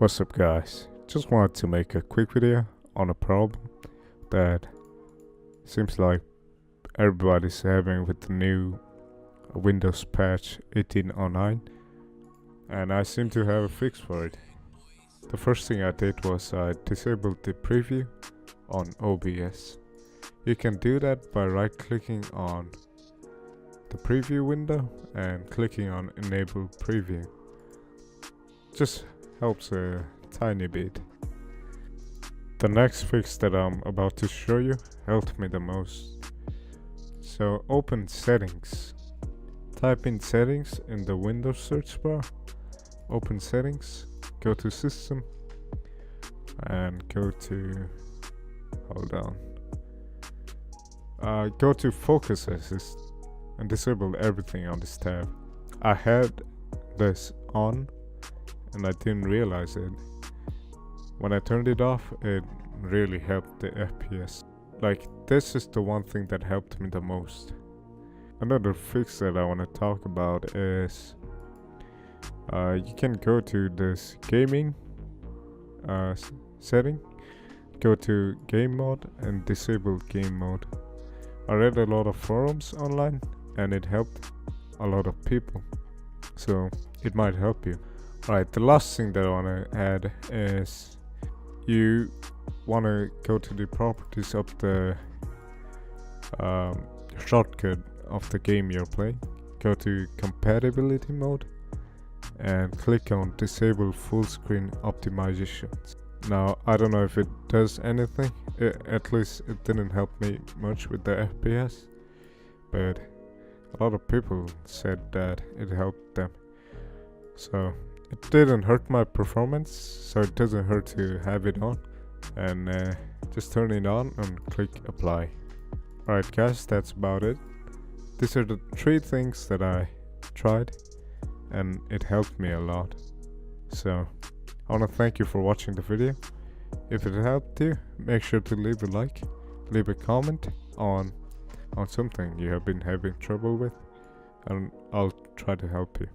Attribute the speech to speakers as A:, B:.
A: What's up guys, just wanted to make a quick video on a problem that seems like everybody's having with the new Windows patch 1809, and I seem to have a fix for it. The first thing I did was I disabled the preview on OBS. You can do that by right clicking on the preview window and clicking on enable preview. Just helps a tiny bit. The next fix that I'm about to show you helped me the most. So open settings, type in settings in the Windows search bar, open settings, go to system and go to, go to focus assist and disable everything on this tab. I had this on and I didn't realize it. When I turned it off, it really helped the FPS. Like, this is the one thing that helped me the most. Another fix that I want to talk about is you can go to this gaming setting, go to game mode and disable game mode. I read a lot of forums online and it helped a lot of people, so it might help you. Alright, the last thing that I want to add is you want to go to the properties of the shortcut of the game you're playing, go to compatibility mode and click on disable full screen optimizations. Now I don't know if it does anything, at least it didn't help me much with the FPS, but a lot of people said that it helped them. So it didn't hurt my performance, so it doesn't hurt to have it on. And just turn it on and click apply. Alright guys, that's about it. These are the 3 things that I tried and it helped me a lot. So I want to thank you for watching the video. If it helped you, make sure to leave a like, leave a comment on something you have been having trouble with, and I'll try to help you.